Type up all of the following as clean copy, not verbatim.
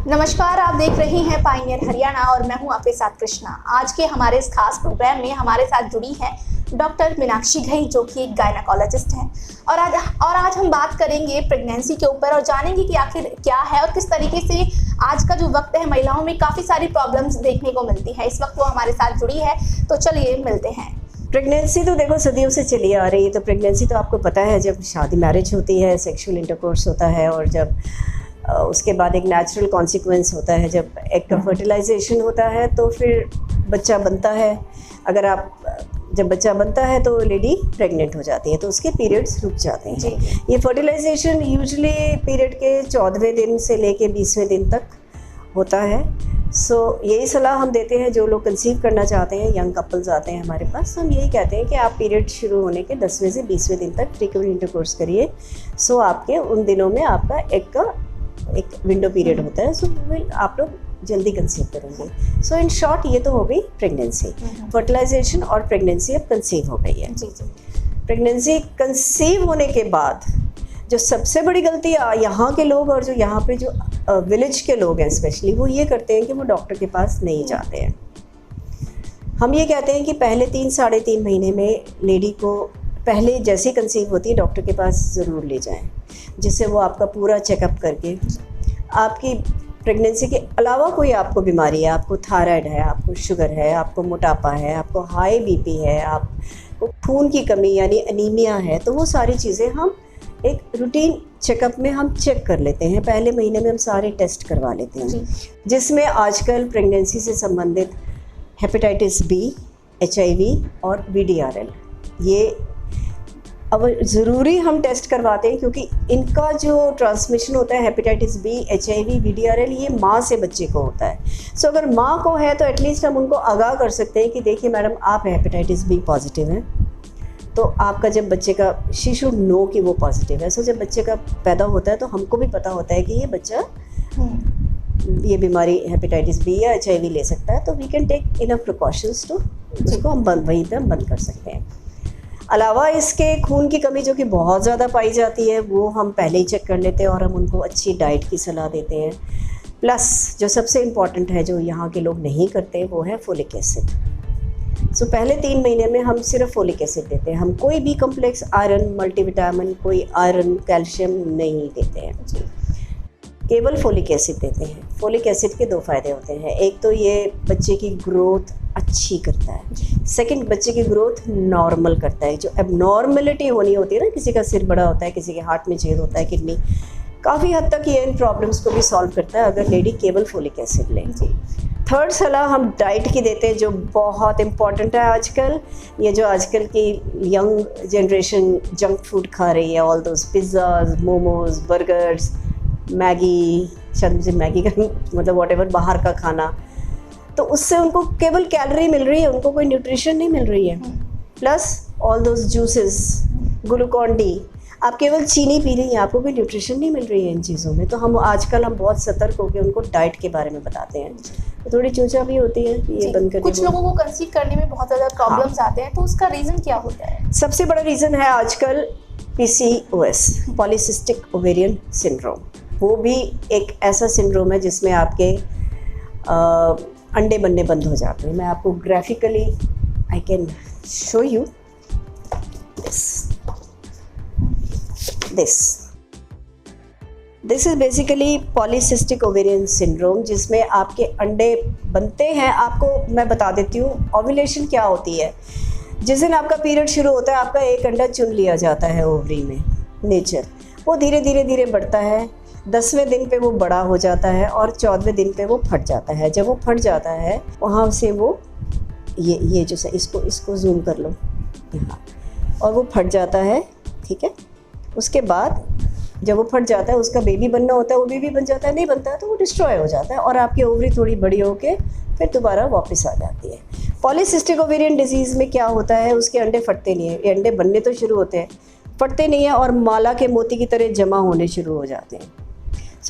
नमस्कार, आप देख रहे हैं पायनियर हरियाणा और मैं हूं आपके साथ कृष्णा। आज के हमारे इस खास प्रोग्राम में हमारे साथ जुड़ी है डॉक्टर मीनाक्षी घई, जो कि एक गायनाकोलॉजिस्ट हैं। और आज हम बात करेंगे प्रेगनेंसी के ऊपर और जानेंगे कि आखिर क्या है और किस तरीके से आज का जो वक्त है महिलाओं में काफ़ी सारी प्रॉब्लम्स देखने को मिलती है। इस वक्त वो हमारे साथ जुड़ी है, तो चलिए मिलते हैं। प्रेगनेंसी तो देखो सदियों से चली आ रही है। तो प्रेगनेंसी तो आपको पता है, जब शादी मैरिज होती है, सेक्सुअल इंटरकोर्स होता है और जब उसके बाद एक नेचुरल कॉन्सिक्वेंस होता है, जब एक फर्टिलाइजेशन होता है तो फिर बच्चा बनता है। जब बच्चा बनता है तो लेडी प्रेग्नेंट हो जाती है, तो उसके पीरियड्स रुक जाते हैं। ये फर्टिलाइजेशन यूजुअली पीरियड के 14वें दिन से लेके 20वें दिन तक होता है। यही सलाह हम देते हैं जो लोग कंसीव करना चाहते हैं, यंग कपल्स आते हैं हमारे पास, हम यही कहते हैं कि आप पीरियड शुरू होने के 10वें से 20वें दिन तक फ्रीक्वेंट इंटरकोर्स करिए। आपके उन दिनों में आपका एक विंडो पीरियड होता है, आप लोग जल्दी कंसीव करेंगे। इन शॉर्ट ये तो हो गई प्रेगनेंसी, फर्टिलाइजेशन और प्रेगनेंसी अब कंसीव हो गई है। प्रेगनेंसी कंसीव होने के बाद जो सबसे बड़ी गलती यहाँ के लोग और जो यहाँ पे जो विलेज के लोग हैं स्पेशली, वो ये करते हैं कि वो डॉक्टर के पास नहीं जाते हैं। हम ये कहते हैं कि पहले 3-3.5 महीने में लेडी को पहले जैसे ही कंसीव होती है डॉक्टर के पास ज़रूर ले जाएं, जिससे वो आपका पूरा चेकअप करके आपकी प्रेगनेंसी के अलावा कोई आपको बीमारी है, आपको थायराइड है, आपको शुगर है, आपको मोटापा है, आपको हाई बीपी है, आपको खून की कमी यानी अनीमिया है, तो वो सारी चीज़ें हम एक रूटीन चेकअप में हम चेक कर लेते हैं। पहले महीने में हम सारे टेस्ट करवा लेते हैं, जिसमें आजकल प्रेगनेंसी से संबंधित हेपेटाइटिस बी, HIV और VDRL, ये अब ज़रूरी हम टेस्ट करवाते हैं, क्योंकि इनका जो ट्रांसमिशन होता है हेपेटाइटिस बी, HIV, VDRL, ये माँ से बच्चे को होता है। अगर माँ को है तो एटलीस्ट हम उनको आगाह कर सकते हैं कि देखिए मैडम, आप हेपेटाइटिस बी पॉजिटिव हैं, तो आपका जब बच्चे का शी शुड नो कि वो पॉजिटिव है। जब बच्चे का पैदा होता है तो हमको भी पता होता है कि ये बच्चा ये बीमारी हेपेटाइटिस बी या HIV ले सकता है, तो we can take enough precautions to उसको हम वहीं पर बंद कर सकते हैं। अलावा इसके खून की कमी जो कि बहुत ज़्यादा पाई जाती है, वो हम पहले ही चेक कर लेते हैं और हम उनको अच्छी डाइट की सलाह देते हैं। प्लस जो सबसे इम्पॉर्टेंट है, जो यहाँ के लोग नहीं करते, वो है फोलिक एसिड। पहले 3 महीने में हम सिर्फ फोलिक एसिड देते हैं, हम कोई भी कम्प्लेक्स आयरन, मल्टीविटामिन, कोई आयरन, कैल्शियम नहीं देते हैं, केवल फोलिक एसिड देते हैं। फोलिक एसिड के 2 फ़ायदे होते हैं। एक तो ये बच्चे की ग्रोथ अच्छी करता है, सेकंड बच्चे की ग्रोथ नॉर्मल करता है। जो एबनॉर्मलिटी होनी होती है ना, किसी का सिर बड़ा होता है, किसी के हार्ट में छेद होता है, किडनी, काफ़ी हद तक ये इन प्रॉब्लम्स को भी सॉल्व करता है अगर लेडी केवल फोलिक एसिड लें। थर्ड सलाह हम डाइट की देते हैं, जो बहुत इम्पॉर्टेंट है आजकल। ये जो आजकल की यंग जनरेशन जंक फूड खा रही है, all those pizzas, momos, burgers, Maggi, Maggi का मतलब व्हाटएवर बाहर का खाना, तो उससे उनको केवल कैलोरी मिल रही है, उनको कोई न्यूट्रिशन नहीं मिल रही है। Plus all those juices, Glucon D, आप केवल चीनी पी रही हैं, आपको कोई न्यूट्रिशन नहीं मिल रही है इन चीज़ों में। तो हम बहुत सतर्क होकर उनको डाइट के बारे में बताते हैं। तो थोड़ी चूचा भी होती है कि ये बंद कर। कुछ लोगों को कंसीव करने में बहुत ज़्यादा प्रॉब्लम्स आते हैं, तो उसका रीज़न क्या होता है? सबसे बड़ा रीज़न है आजकल PCOS, पॉलीसिस्टिक ओवेरियन सिंड्रोम। वो भी एक ऐसा सिंड्रोम है जिसमें आपके अंडे बनने बंद हो जाते हैं। मैं आपको graphically I can show you this is basically polycystic ovarian syndrome, जिसमें आपके अंडे बनते हैं। आपको मैं बता देती हूँ ओव्यूलेशन क्या होती है। जिस दिन आपका पीरियड शुरू होता है, आपका एक अंडा चुन लिया जाता है ओवरी में, नेचर वो धीरे धीरे बढ़ता है। 10वें दिन पे वो बड़ा हो जाता है और 14वें दिन पे वो फट जाता है। जब वो फट जाता है, वहाँ से वो ये जो इसको जूम कर लो यहाँ, और वो फट जाता है, ठीक है। उसके बाद जब वो फट जाता है, उसका बेबी बनना होता है, वो बेबी बन जाता है, नहीं बनता है तो वो डिस्ट्रॉय हो जाता है और आपकी ओवरी थोड़ी बड़ी होके फिर दोबारा वापस आ जाती है। पॉलीसिस्टिक ओवेरियन डिजीज़ में क्या होता है, उसके अंडे फटते नहीं हैं। ये अंडे बनने तो शुरू होते हैं, फटते नहीं हैं और माला के मोती की तरह जमा होने शुरू हो जाते हैं।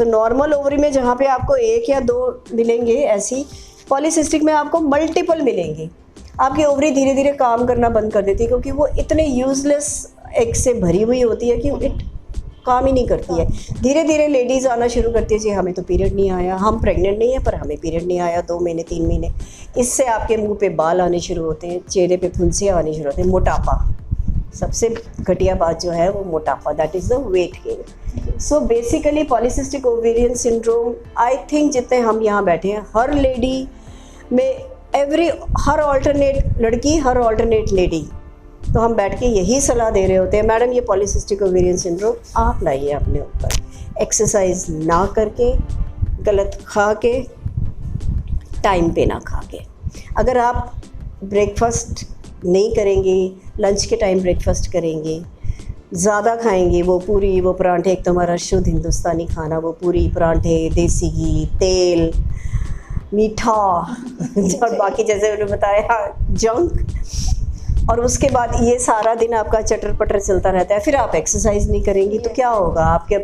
नॉर्मल ओवरी में जहाँ पे आपको 1 या 2 मिलेंगे, ऐसी पॉलीसिस्टिक में आपको मल्टीपल मिलेंगे। आपकी ओवरी धीरे धीरे काम करना बंद कर देती है, क्योंकि वो इतने यूजलेस एग से भरी हुई होती है कि काम ही नहीं करती है। धीरे धीरे लेडीज़ आना शुरू करती है, जी हमें तो पीरियड नहीं आया, हम प्रेग्नेंट नहीं है पर हमें पीरियड नहीं आया 2 महीने 3 महीने। इससे आपके मुंह पे बाल आने शुरू होते हैं, चेहरे पे फुंसियाँ आनी शुरू होती हैं, मोटापा। सबसे घटिया बात जो है वो मोटापा, that is the weight gain. So basically polycystic ovarian syndrome, I think जितने हम यहाँ बैठे हैं हर लेडी में, हर ऑल्टरनेट लड़की, हर ऑल्टरनेट लेडी, तो हम बैठ के यही सलाह दे रहे होते हैं, मैडम ये पॉलीसिस्टिक ओवेरियन सिंड्रोम आप लाइए अपने ऊपर। एक्सरसाइज ना करके, गलत खा के, टाइम पे ना खा के। अगर आप ब्रेकफास्ट नहीं करेंगे, लंच के टाइम ब्रेकफास्ट करेंगे, ज़्यादा खाएंगे वो पूरी वो परांठे, एक तो हमारा शुद्ध हिंदुस्तानी खाना, वो पूरी परांठे, देसी घी, तेल, मीठा और बाकी जैसे मैंने बताया जंक, और उसके बाद ये सारा दिन आपका चटर पटर चलता रहता है, फिर आप एक्सरसाइज नहीं करेंगी तो क्या होगा? आपके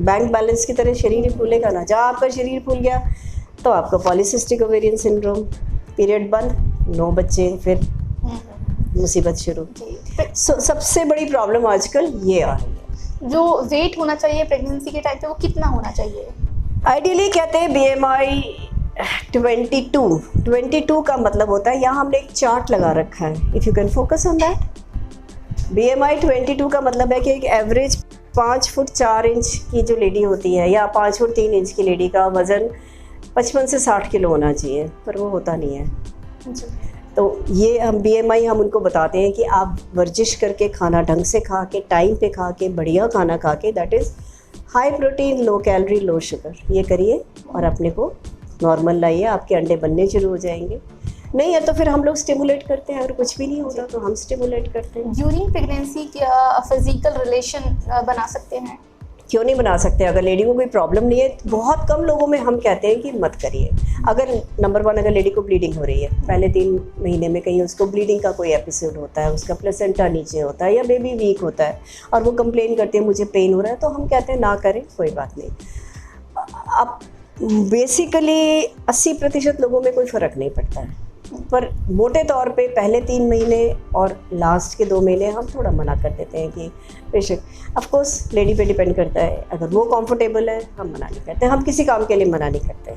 बैंक बैलेंस की तरह शरीर ही फूलेगा ना। जहाँ आपका शरीर फूल गया तो आपका पॉलीसिस्टिक ओवेरियन सिंड्रोम, पीरियड बंद, 9 बच्चे, फिर मुसीबत शुरू। सबसे बड़ी प्रॉब्लम आजकल ये आ रही है। जो वेट होना चाहिए प्रेगनेंसी के टाइम पे वो कितना होना चाहिए? आइडियली कहते हैं BMI 22 का मतलब होता है, यहाँ हमने एक चार्ट लगा रखा है, if you can focus on that. BMI 22 का मतलब है कि एक एवरेज 5 फुट 4 इंच की जो लेडी होती है, या 5 फुट 3 इंच की लेडी का वज़न 55 से 60 किलो होना चाहिए, पर वो होता नहीं है। तो ये हम BMI हम उनको बताते हैं कि आप वर्जिश करके, खाना ढंग से खा के, टाइम पे खा के, बढ़िया खाना खा के, that is high protein, low calorie, low sugar, ये करिए और अपने को नॉर्मल लाइए, आपके अंडे बनने शुरू हो जाएंगे। नहीं है तो फिर हम लोग स्टिमुलेट करते हैं, अगर कुछ भी नहीं होता तो हम स्टिमुलेट करते हैं। ड्यूरिंग प्रेगनेंसी क्या फिजिकल रिलेशन बना सकते हैं? क्यों नहीं बना सकते? अगर लेडी को कोई प्रॉब्लम नहीं है, बहुत कम लोगों में हम कहते हैं कि मत करिए। अगर नंबर 1 अगर लेडी को ब्लीडिंग हो रही है, पहले 3 महीने में कहीं उसको ब्लीडिंग का कोई एपिसोड होता है, उसका प्लेसेंटा नीचे होता है या बेबी वीक होता है और वो कंप्लेन करती है मुझे पेन हो रहा है, तो हम कहते हैं ना करें, कोई बात नहीं। अब बेसिकली 80% लोगों में कोई फ़र्क नहीं पड़ता है, पर मोटे तौर पे पहले 3 महीने और लास्ट के 2 महीने हम थोड़ा मना कर देते हैं कि बेशक, ऑफ कोर्स लेडी पे डिपेंड करता है, अगर वो कंफर्टेबल है हम मना नहीं करते, हम किसी काम के लिए मना नहीं करते,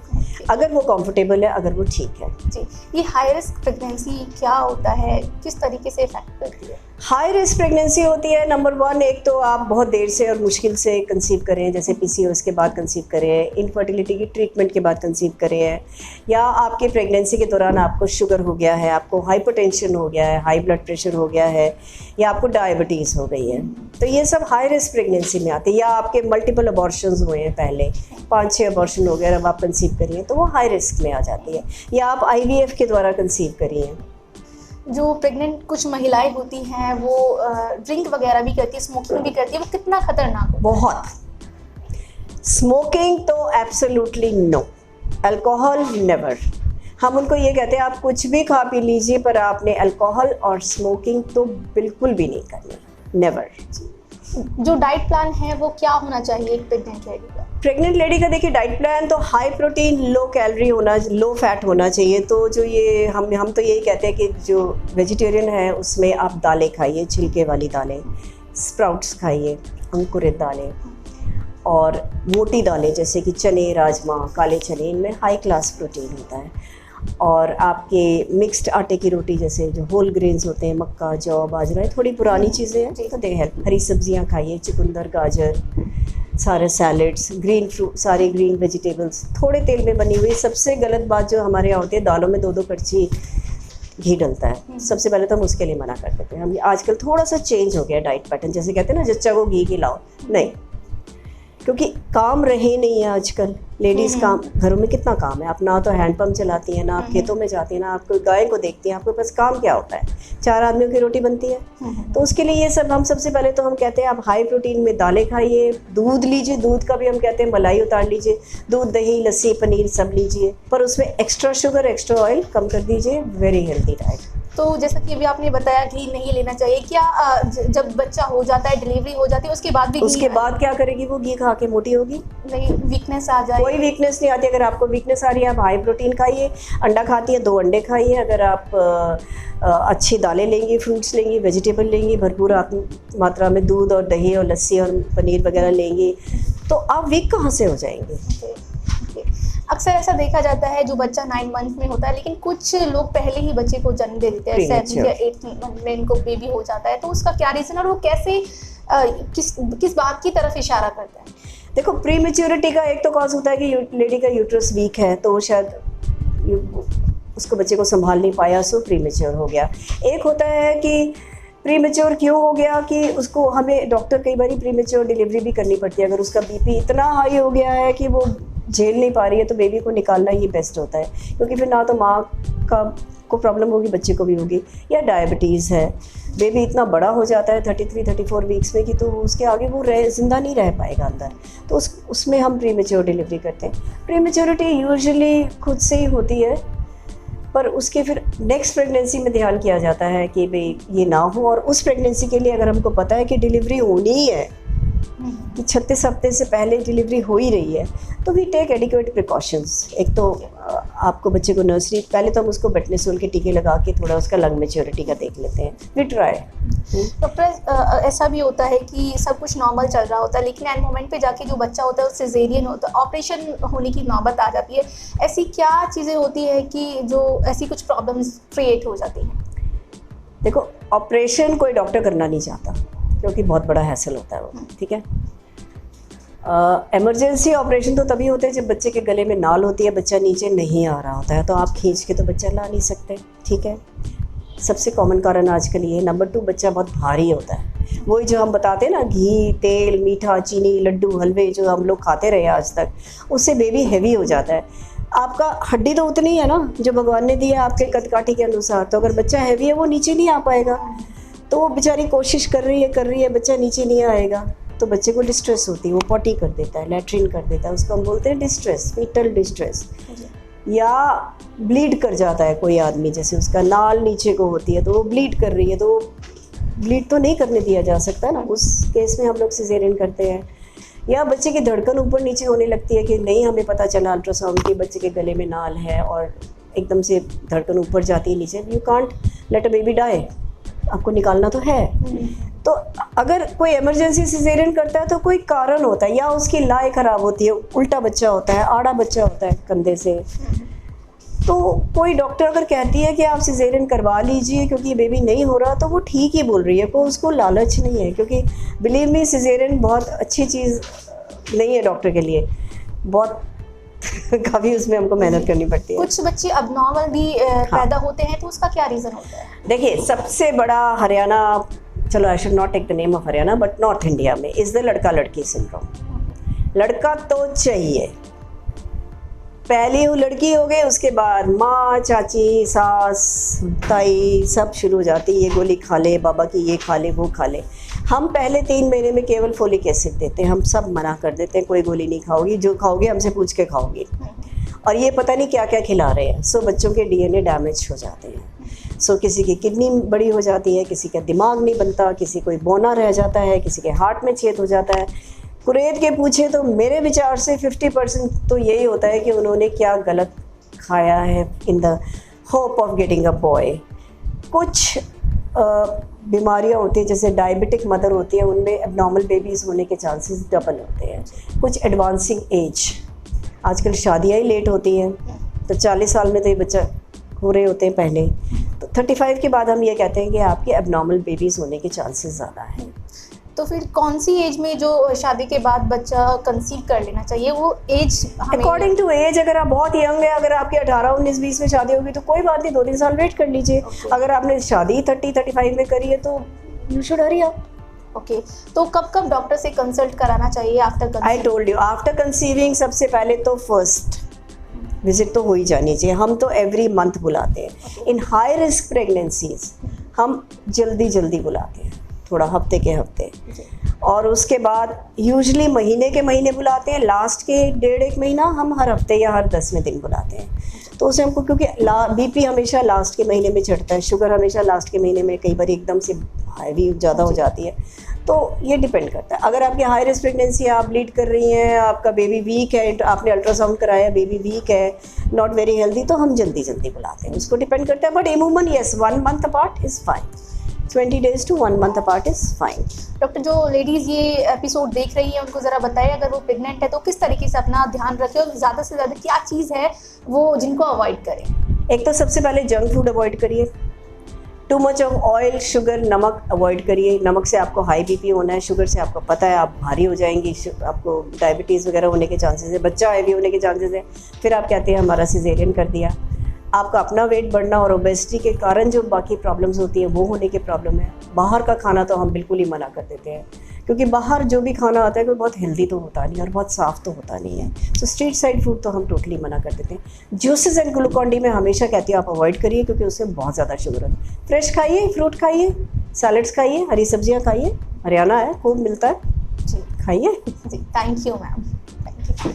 अगर वो कंफर्टेबल है, अगर वो ठीक है। जी, ये हाई रिस्क प्रेगनेंसी क्या होता है, किस तरीके से इफेक्ट करती है? हाई रिस्क प्रेगनेंसी होती है, नंबर 1, एक तो आप बहुत देर से और मुश्किल से कंसीव करें, जैसे PCOS के बाद कंसीव करें, इनफर्टिलिटी की ट्रीटमेंट के बाद कंसीव करें, या आपके प्रेगनेंसी के दौरान आपको शुगर हो गया है, आपको हाइपरटेंशन हो गया है, हाई ब्लड प्रेशर हो गया है, या आपको डायबिटीज़ हो गई है, तो ये सब हाई रिस्क प्रेगनेंसी में आते हैं। या आपके मल्टीपल अबॉर्शंस हुए हैं, पहले 5-6 अबॉर्शन हो गए, अब आप कंसीव करिए तो वो हाई रिस्क में आ जाती है। या आप IVF के द्वारा कंसीव करिए। जो प्रेग्नेंट कुछ महिलाएं होती हैं वो ड्रिंक वगैरह भी करती है, स्मोकिंग भी करती है, वो कितना खतरनाक होता है? बहुत। स्मोकिंग तो एब्सोल्युटली नो, अल्कोहल नेवर। हम उनको ये कहते हैं आप कुछ भी खा पी लीजिए, पर आपने अल्कोहल और स्मोकिंग तो बिल्कुल भी नहीं करनी, नेवर। जो डाइट प्लान है वो क्या होना चाहिए एक प्रेग्नेंट लेडी का? प्रेग्नेंट लेडी का देखिए डाइट प्लान तो हाई प्रोटीन, लो कैलोरी होना, लो फैट होना चाहिए। तो जो ये हम तो यही कहते हैं कि जो वेजिटेरियन है उसमें आप दालें खाइए, छिलके वाली दालें, स्प्राउट्स खाइए, अंकुरित दालें और मोटी दालें जैसे कि चने, राजमा, काले चने, इनमें हाई क्लास प्रोटीन होता है। और आपके मिक्स्ड आटे की रोटी जैसे जो होल ग्रेन्स होते हैं, मक्का, जौ, बाजरा, थोड़ी पुरानी चीज़ें हैं तो दे हेल्प। हरी सब्जियां खाइए, चुकंदर, गाजर, सारे सैलड्स, ग्रीन फ्रूट, सारे ग्रीन वेजिटेबल्स, थोड़े तेल में बनी हुई। सबसे गलत बात जो हमारे यहाँ होती है, दालों में 2-2 कड़छी घी डलता है। सबसे पहले तो हम उसके लिए मना कर देते हैं। हम आजकल थोड़ा सा चेंज हो गया डाइट पैटर्न, जैसे कहते हैं ना जच्चा को घी खिलाओ, नहीं, क्योंकि काम रहे नहीं है आजकल। लेडीज़ काम, घरों में कितना काम है, आप ना तो हैंडपम्प चलाती हैं, ना आप खेतों में जाती हैं, ना आप कोई गाय को देखती हैं, आपके पास काम क्या होता है? 4 आदमियों की रोटी बनती है। तो उसके लिए ये सब हम सबसे पहले तो हम कहते हैं आप हाई प्रोटीन में दालें खाइए, दूध लीजिए, दूध का भी हम कहते हैं मलाई उतार लीजिए, दूध, दही, लस्सी, पनीर सब लीजिए, पर उसमें एक्स्ट्रा शुगर, एक्स्ट्रा ऑयल कम कर दीजिए। Very healthy diet. तो जैसा कि अभी आपने बताया घी नहीं लेना चाहिए, क्या जब बच्चा हो जाता है, डिलीवरी हो जाती है, उसके बाद भी उसके बाद क्या करेगी वो? घी खा के मोटी होगी? नहीं, वीकनेस आ जाए? कोई वीकनेस नहीं आती। अगर आपको वीकनेस आ रही है, आप हाई प्रोटीन खाइए, अंडा खाती है 2 अंडे खाइए। अगर आप अच्छी दालें लेंगी, फ्रूट्स लेंगी, वेजिटेबल लेंगी, भरपूर आप मात्रा में दूध और दही और लस्सी और पनीर वगैरह लेंगी, तो आप वीक कहाँ से हो जाएंगे? अक्सर ऐसा देखा जाता है जो बच्चा 9 मंथ में होता है, लेकिन कुछ लोग पहले ही बच्चे को जन्म दे देते हैं, 7 या 8 मंथ में इनको बेबी हो जाता है, तो उसका क्या रीज़न और वो कैसे किस बात की तरफ इशारा करता है? देखो, प्री मेच्योरिटी का एक तो कॉज होता है कि लेडी का यूट्रस वीक है, तो शायद उसको बच्चे को संभाल नहीं पाया, सो प्री मेच्योर हो गया। एक होता है कि प्री मेच्योर क्यों हो गया कि उसको हमें डॉक्टर कई बार प्री मेच्योर डिलीवरी भी करनी पड़ती है। अगर उसका बीपी इतना हाई हो गया है कि वो झेल नहीं पा रही है, तो बेबी को निकालना ही बेस्ट होता है, क्योंकि फिर ना तो माँ को प्रॉब्लम होगी, बच्चे को भी होगी। या डायबिटीज़ है, बेबी इतना बड़ा हो जाता है 33-34 वीक्स में कि तो उसके आगे वो जिंदा नहीं रह पाएगा अंदर, तो उसमें हम प्री मेच्योर डिलीवरी करते हैं। प्री मेच्योरिटी यूजुअली खुद से ही होती है, पर उसके फिर नेक्स्ट प्रेगनेंसी में ध्यान किया जाता है कि भाई ये ना हो। और उस प्रेगनेंसी के लिए अगर हमको पता है कि डिलीवरी होनी ही है, कि 36 हफ्ते से पहले डिलीवरी हो ही रही है, तो वी टेक एडिक्वेट प्रिकॉशंस। एक तो आपको बच्चे को नर्सरी, पहले तो हम उसको बेटनेसोल के टीके लगा के थोड़ा उसका लंग मेच्योरिटी का देख लेते हैं, वी ट्राई। डॉक्टर, ऐसा भी होता है कि सब कुछ नॉर्मल चल रहा होता है, लेकिन एंड मोमेंट पे जाके जो बच्चा होता है वो सिजेरियन होता है, ऑपरेशन होने की नौबत आ जाती है। ऐसी क्या चीज़ें होती है कि जो ऐसी कुछ प्रॉब्लम्स क्रिएट हो जाती हैं? देखो, ऑपरेशन कोई डॉक्टर करना नहीं चाहता, क्योंकि बहुत बड़ा हैसल होता है वो, ठीक है। इमरजेंसी ऑपरेशन तो तभी होते हैं जब बच्चे के गले में नाल होती है, बच्चा नीचे नहीं आ रहा होता है, तो आप खींच के तो बच्चा ला नहीं सकते, ठीक है। सबसे कॉमन कारण आजकल ये। नंबर 2, बच्चा बहुत भारी होता है। वही जो हम बताते हैं ना, घी, तेल, मीठा, चीनी, लड्डू, हलवे जो हम लोग खाते रहे आज तक, उससे बेबी हैवी हो जाता है। आपका हड्डी तो उतनी है ना जो भगवान ने दी है आपके कदकाठी के अनुसार, तो अगर बच्चा हैवी है वो नीचे नहीं आ पाएगा, तो वो बेचारी कोशिश कर रही है, बच्चा नीचे नहीं आएगा, तो बच्चे को डिस्ट्रेस होती है, वो पॉटी कर देता है, लैट्रिन कर देता है, उसको हम बोलते हैं डिस्ट्रेस, फीटल डिस्ट्रेस। या ब्लीड कर जाता है कोई आदमी, जैसे उसका नाल नीचे को होती है तो वो ब्लीड कर रही है, तो ब्लीड तो नहीं करने दिया जा सकता ना, उस केस में हम लोग सिजेरियन करते हैं। या बच्चे की धड़कन ऊपर नीचे होने लगती है कि नहीं हमें पता चला अल्ट्रासाउंड के बच्चे के गले में नाल है और एकदम से धड़कन ऊपर जाती है नीचे, you can't let a baby die, आपको निकालना तो है। तो अगर कोई इमरजेंसी सिजेरियन करता है तो कोई कारण होता है, या उसकी लाए ख़राब होती है, उल्टा बच्चा होता है, आड़ा बच्चा होता है कंधे से, तो कोई डॉक्टर अगर कहती है कि आप सिजेरियन करवा लीजिए क्योंकि बेबी नहीं हो रहा, तो वो ठीक ही बोल रही है, कोई उसको लालच नहीं है, क्योंकि बिलीव मी सिजेरियन बहुत अच्छी चीज़ नहीं है डॉक्टर के लिए, बहुत काफ़ी उसमें हमको मेहनत करनी पड़ती है। कुछ बच्चे अबनॉर्मल भी पैदा होते हैं, तो उसका क्या रीज़न होता है? देखिए, सबसे बड़ा हरियाणा, चलो I should not take the name of Haryana, but North India में इज़ द लड़का लड़की सिंड्रोम। लड़का तो चाहिए, पहली वो लड़की हो गई, उसके बाद माँ, चाची, सास, ताई सब शुरू हो जाती है, ये गोली खा ले बाबा की, ये खा ले, वो खा ले। हम पहले 3 महीने में केवल फोलिक एसिड देते हैं, हम सब मना कर देते हैं, कोई गोली नहीं खाओगी, जो खाओगे हमसे पूछ के खाओगी, और ये पता नहीं क्या क्या खिला रहे हैं। सो बच्चों के DNA डैमेज हो जाते हैं। सो किसी की किडनी बड़ी हो जाती है, किसी का दिमाग नहीं बनता, किसी कोई बौना रह जाता है, किसी के हार्ट में छेद हो जाता है। कुरेद के पूछे तो मेरे विचार से 50% तो यही होता है कि उन्होंने क्या गलत खाया है in the hope of getting a boy. कुछ बीमारियां होती हैं, जैसे डायबिटिक मदर होती है, उनमें एबनॉर्मल बेबीज़ होने के चांसेस डबल होते हैं। कुछ एडवांसिंग एज, आजकल शादियाँ ही लेट होती हैं, तो 40 साल में तो ये बच्चा हो रहे होते हैं पहले, तो 35 के बाद हम ये कहते हैं कि आपके एबनॉर्मल बेबीज़ होने के चांसेस ज़्यादा हैं। तो फिर कौन सी एज में जो शादी के बाद बच्चा कंसीव कर लेना चाहिए, वो एज अकॉर्डिंग टू एज? अगर आप बहुत यंग है, अगर आपकी 18, 19, 20 में शादी होगी तो कोई बात नहीं, 2-3 साल वेट कर लीजिए। अगर आपने शादी 30-35 में करी है तो you should hurry up. Okay, तो कब कब डॉक्टर से कंसल्ट कराना चाहिए after? I told you, after conceiving सबसे पहले तो फर्स्ट विजिट तो हो ही जानी चाहिए। हम तो एवरी मंथ बुलाते हैं। इन हाई रिस्क प्रेगनेंसीज हम जल्दी बुलाते हैं, थोड़ा हफ्ते के हफ्ते। और उसके बाद यूजुअली महीने के महीने बुलाते हैं, लास्ट के 1.5 महीना हम हर हफ्ते या हर 10वें दिन बुलाते हैं। तो उससे हमको, क्योंकि बीपी हमेशा लास्ट के महीने में चढ़ता है, शुगर हमेशा लास्ट के महीने में, कई बार एकदम से हैवी ज़्यादा हो जाती है, तो ये डिपेंड करता है। अगर आपकी हाई रिस्क प्रेगनेंसी है, आप ब्लीड कर रही हैं, आपका बेबी वीक है, आपने अल्ट्रासाउंड कराया, बेबी वीक है, नॉट वेरी हेल्दी, तो हम जल्दी बुलाते हैं, उसको डिपेंड करता है। बट अमूमन yes 1 month apart is fine, 20 days to 1 month apart is fine। Doctor, जो लेडीज़ ये एपिसोड देख रही हैं उनको ज़रा बताइए, अगर वो प्रेग्नेंट है तो किस तरीके से अपना ध्यान रखें और ज़्यादा से ज़्यादा क्या चीज़ है वो जिनको अवॉइड करें? एक तो सबसे पहले जंक फूड अवॉइड करिए, too much of oil, sugar, नमक अवॉइड करिए। नमक से आपको हाई बीपी होना है, शुगर से आपको पता है आप भारी हो जाएंगी, आपको डायबिटीज़ वगैरह होने के चांसेस है, बच्चा हैवी होने के चांसेस है। फिर आप कहते हैं हमारा सिजेरियन कर दिया। आपका अपना वेट बढ़ना और ओबेसिटी के कारण जो बाकी प्रॉब्लम्स होती हैं वो होने की प्रॉब्लम है। बाहर का खाना तो हम बिल्कुल ही मना कर देते हैं, क्योंकि बाहर जो भी खाना आता है कोई बहुत हेल्दी तो होता नहीं और बहुत साफ़ तो होता नहीं है। सो स्ट्रीट साइड फूड तो हम टोटली मना कर देते हैं। जूसेस एंड ग्लूकॉन डी में हमेशा कहती हूँ आप अवॉइड करिए, क्योंकि उससे बहुत ज़्यादा शुगर है। फ्रेश खाइए, फ्रूट खाइए, सैलड्स खाइए, हरी सब्जियाँ खाइए, हरियाणा है खूब मिलता है जी, खाइए जी। Thank you ma'am, thank you.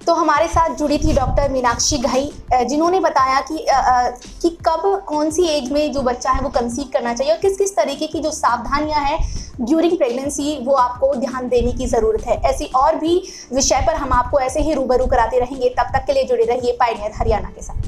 तो हमारे साथ जुड़ी थी डॉक्टर मीनाक्षी घई, जिन्होंने बताया कि कब कौन सी एज में जो बच्चा है वो कंसीव करना चाहिए और किस किस तरीके की जो सावधानियां हैं ड्यूरिंग प्रेगनेंसी वो आपको ध्यान देने की ज़रूरत है। ऐसी और भी विषय पर हम आपको ऐसे ही रूबरू कराते रहेंगे। तब तक के लिए जुड़े रहिए पायनियर हरियाणा के साथ।